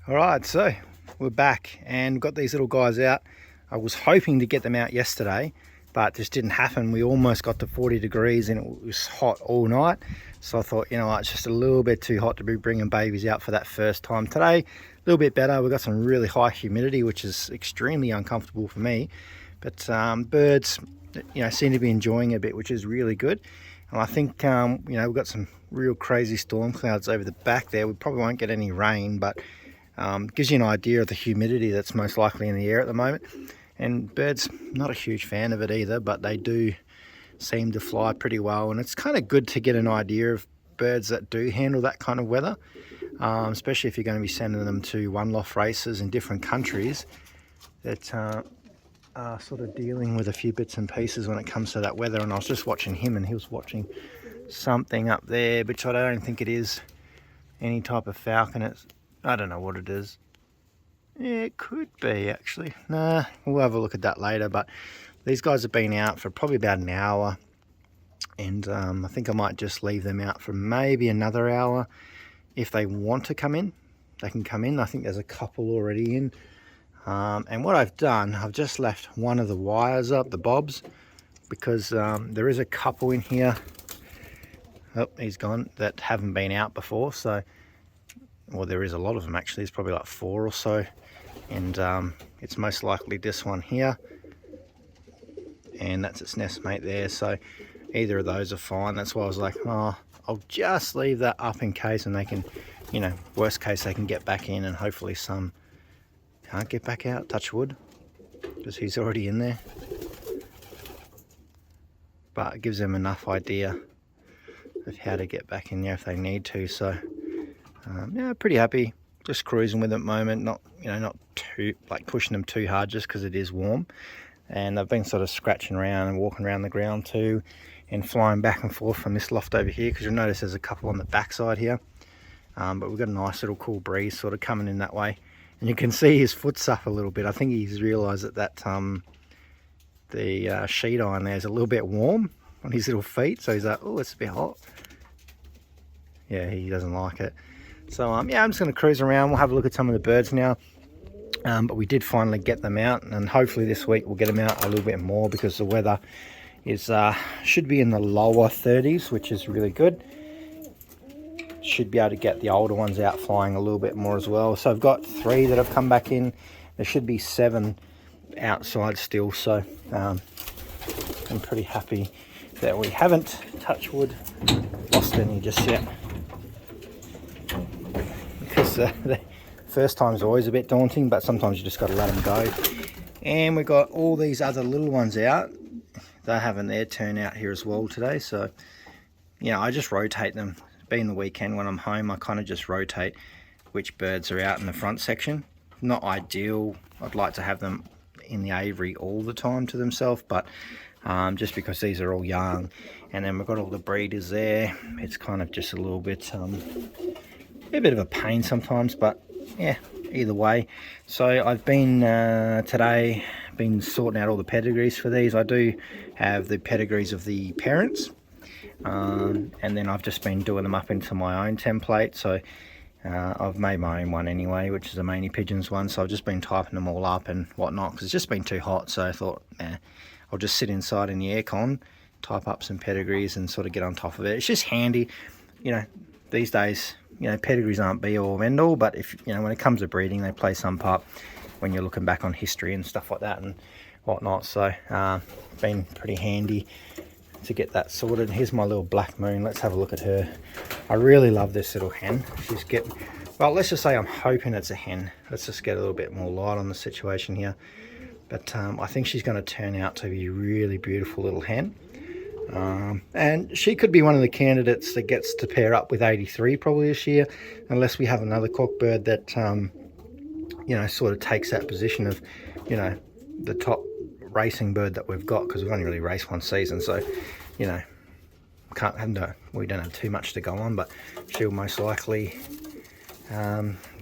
All right, so we're back and got these little guys out. I was hoping to get them out yesterday, but it just didn't happen. We almost got to 40 degrees and it was hot all night. So I thought, you know what, it's just a little bit too hot to be bringing babies out for that first time. Today, a little bit better. We've got some really high humidity, which is extremely uncomfortable for me. But birds, seem to be enjoying it a bit, which is really good. And I think, we've got some real crazy storm clouds over the back there. We probably won't get any rain, but gives you an idea of the humidity that's most likely in the air at the moment. And birds, not a huge fan of it either, but they do seem to fly pretty well. And it's kind of good to get an idea of birds that do handle that kind of weather, especially if you're going to be sending them to one-off races in different countries that are sort of dealing with a few bits and pieces when it comes to that weather. And I was just watching him and he was watching something up there, which I don't think it is any type of falcon. I don't know what it is. Yeah, it could be actually. Nah, we'll have a look at that later. But these guys have been out for probably about an hour. And I think I might just leave them out for maybe another hour. If they want to come in, they can come in. I think there's a couple already in. And what I've done, I've just left one of the wires up, the bobs, because there is a couple in here. Oh, he's gone, that haven't been out before. So, well, there is a lot of them actually. There's probably like 4 or so. And it's most likely this one here. And that's its nestmate there. So either of those are fine. That's why I was like, oh, I'll just leave that up in case, and they can, worst case, they can get back in, and hopefully some can't get back out, touch wood, because he's already in there. But it gives them enough idea of how to get back in there if they need to. So yeah, pretty happy, just cruising with it at the moment. Not too like pushing them too hard, just because it is warm. And they've been sort of scratching around and walking around the ground too, and flying back and forth from this loft over here, because you'll notice there's a couple on the back side here. But we've got a nice little cool breeze sort of coming in that way. And you can see his foot's up a little bit. I think he's realised that the sheet iron there is a little bit warm on his little feet. So he's like, oh, it's a bit hot. Yeah, he doesn't like it. So yeah, I'm just going to cruise around. We'll have a look at some of the birds now. But we did finally get them out, and hopefully this week we'll get them out a little bit more, because the weather is should be in the lower 30s, which is really good. Should be able to get the older ones out flying a little bit more as well. So I've got 3 that have come back in. There should be 7 outside still. So I'm pretty happy that we haven't, touch wood, lost any just yet. Because the first time's always a bit daunting, but sometimes you just got to let them go. And we've got all these other little ones out. They're having their turn out here as well today. So, I just rotate them. Being the weekend when I'm home, I kind of just rotate which birds are out in the front section. Not ideal. I'd like to have them in the aviary all the time to themselves, but just because these are all young, and then we've got all the breeders there, it's kind of just a little bit a bit of a pain sometimes, but yeah, either way. So I've been today been sorting out all the pedigrees for these. I do have the pedigrees of the parents, and then I've just been doing them up into my own template. So I've made my own one anyway, which is a Maney Pigeons one. So I've just been typing them all up and whatnot, because it's just been too hot. So I thought, I'll just sit inside in the aircon, type up some pedigrees and sort of get on top of it. It's just handy, these days. Pedigrees aren't be all end all, but if when it comes to breeding, they play some part when you're looking back on history and stuff like that and whatnot. So been pretty handy to get that sorted. Here's my little black moon. Let's have a look at her. I really love this little hen. Well, let's just say I'm hoping it's a hen. Let's just get a little bit more light on the situation here. But I think she's going to turn out to be a really beautiful little hen. And she could be one of the candidates that gets to pair up with 83 probably this year, unless we have another cockbird that sort of takes that position of the top racing bird that we've got, because we've only really raced one season. So we don't have too much to go on, but she'll most likely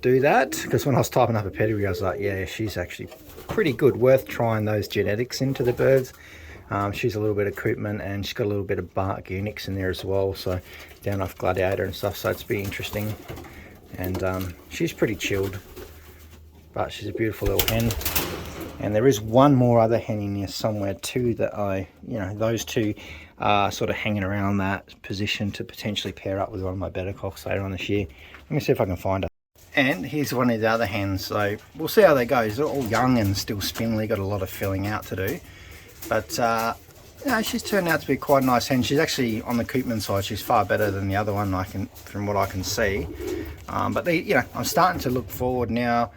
do that, because when I was typing up a pedigree, I was like, yeah, she's actually pretty good, worth trying those genetics into the birds. She's a little bit of Koopman, and she's got a little bit of Bark Unix in there as well, so down off Gladiator and stuff, so it's be interesting. And she's pretty chilled. but she's a beautiful little hen. And there is one more other hen in here somewhere too that those two are sort of hanging around that position to potentially pair up with one of my better cocks later on this year. Let me see if I can find her. And here's one of the other hens, so we'll see how they go. They're all young and still spindly, got a lot of filling out to do. But she's turned out to be quite a nice hen. She's actually on the Koopman side, she's far better than the other one from what I can see. But I'm starting to look forward now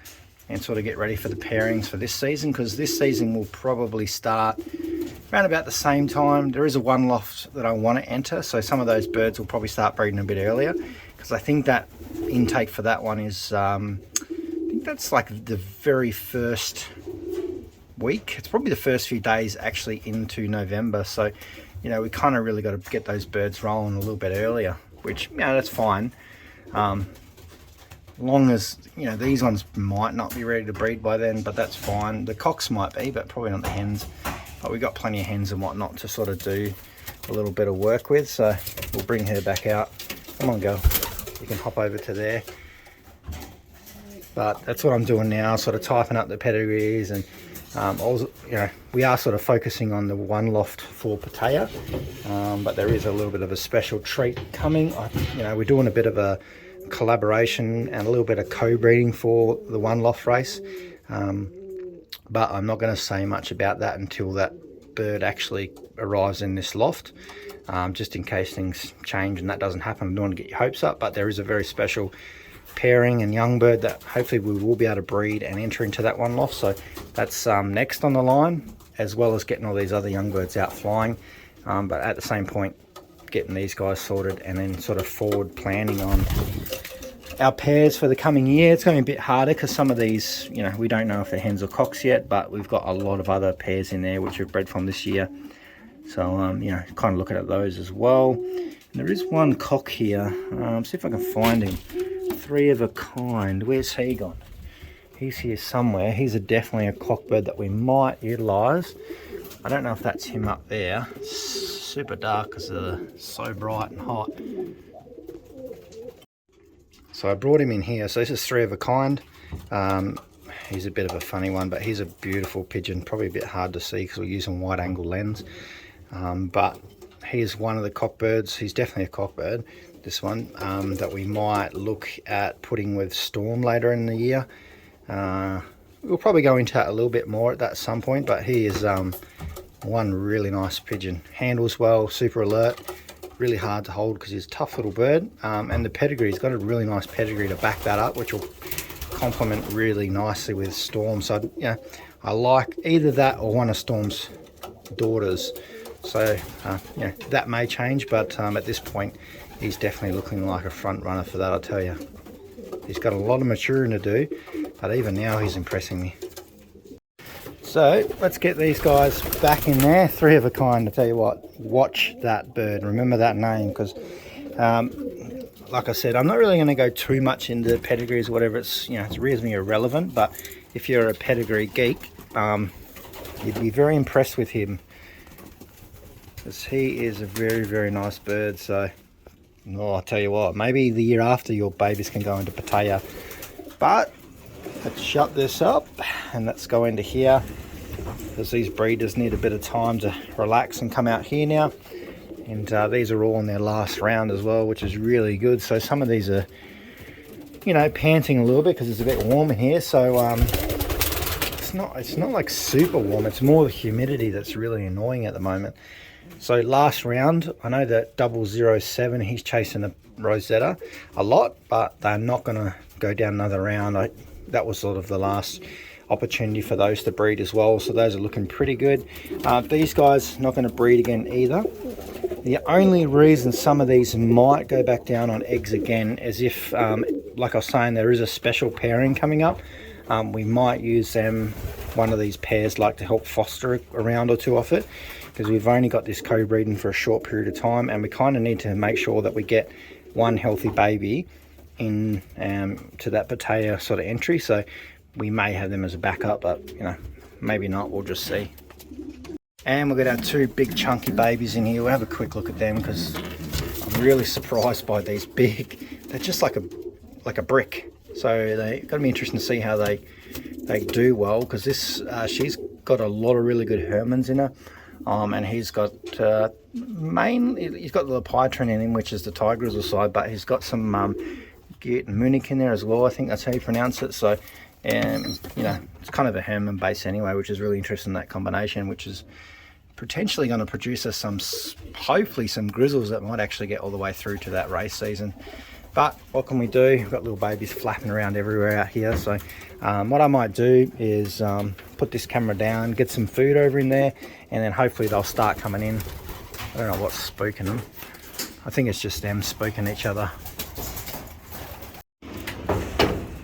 and sort of get ready for the pairings for this season, because this season will probably start around about the same time. There is a one loft that I want to enter, so some of those birds will probably start breeding a bit earlier, because I think that intake for that one is I think that's like the very first week. It's probably the first few days actually into November, so we kind of really got to get those birds rolling a little bit earlier, which that's fine. Long as these ones might not be ready to breed by then, but that's fine. The cocks might be, but probably not the hens. But we've got plenty of hens and whatnot to sort of do a little bit of work with, so we'll bring her back out. Come on, girl, you can hop over to there. But that's what I'm doing now, sort of typing up the pedigrees, and also, we are sort of focusing on the one loft for Pattaya, but there is a little bit of a special treat coming. We're doing a bit of a collaboration and a little bit of co-breeding for the one loft race, but I'm not going to say much about that until that bird actually arrives in this loft, just in case things change and that doesn't happen. I don't want to get your hopes up, but there is a very special pairing and young bird that hopefully we will be able to breed and enter into that one loft, so that's next on the line, as well as getting all these other young birds out flying, but at the same point getting these guys sorted and then sort of forward planning on our pairs for the coming year. It's going to be a bit harder because some of these, we don't know if they're hens or cocks yet, but we've got a lot of other pairs in there which we've bred from this year, so kind of looking at those as well. And there is one cock here, see if I can find him. 3 of a kind. Where's he gone? He's here somewhere. He's definitely a cock bird that we might utilize. I don't know if that's him up there. It's super dark because it's so bright and hot. So I brought him in here. So this is 3 of a kind. He's a bit of a funny one, but he's a beautiful pigeon. Probably a bit hard to see because we're using wide angle lens. But he's one of the cock birds. He's definitely a cock bird, this one, that we might look at putting with Storm later in the year. We'll probably go into that a little bit more at that some point, but he is one really nice pigeon. Handles well, super alert, really hard to hold because he's a tough little bird, and the pedigree, he's got a really nice pedigree to back that up, which will complement really nicely with Storm. So I like either that or one of Storm's daughters, so that may change, but at this point he's definitely looking like a front runner for that, I'll tell you. He's got a lot of maturing to do, but even now he's impressing me. So let's get these guys back in there. 3 of a kind, I tell you what, watch that bird, remember that name, because like I said, I'm not really going to go too much into pedigrees or whatever. It's it's reasonably irrelevant, but if you're a pedigree geek, you'd be very impressed with him, because he is a very, very nice bird. So I'll tell you what, maybe the year after your babies can go into Pattaya. But let's shut this up and let's go into here, because these breeders need a bit of time to relax and come out here now. And these are all in their last round as well, which is really good. So some of these are, panting a little bit because it's a bit warm in here. So it's not like super warm. It's more the humidity that's really annoying at the moment. So last round, I know that 007, he's chasing a Rosetta a lot, but they're not going to go down another round. That was sort of the last opportunity for those to breed as well. So those are looking pretty good. These guys not going to breed again either. The only reason some of these might go back down on eggs again is if, like I was saying, there is a special pairing coming up. We might use them, one of these pairs, like to help foster a round or two off it, because we've only got this co-breeding for a short period of time, and we kind of need to make sure that we get one healthy baby in to that Pattaya sort of entry. So we may have them as a backup, but maybe not, we'll just see. And we've got our 2 big chunky babies in here. We'll have a quick look at them, because I'm really surprised by these big, they're just like a brick. So they got to be interesting to see how they do well, because this she's got a lot of really good Hermans in her, and he's got he's got the Pietron in him, which is the Tiger Grizzle side, but he's got some Geert and Munich in there as well. I think that's how you pronounce it. So, you know, it's kind of a Herman base anyway, which is really interesting, that combination, which is potentially going to produce us hopefully some grizzles that might actually get all the way through to that race season. But what can we do? We've got little babies flapping around everywhere out here. So what I might do is put this camera down, get some food over in there, and then hopefully they'll start coming in. I don't know what's spooking them. I think it's just them spooking each other.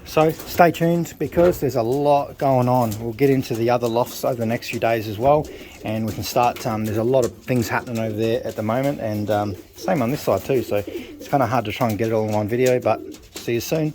So stay tuned, because there's a lot going on. We'll get into the other lofts over the next few days as well, and we can start, there's a lot of things happening over there at the moment, and same on this side too, so it's kind of hard to try and get it all in one video, but see you soon.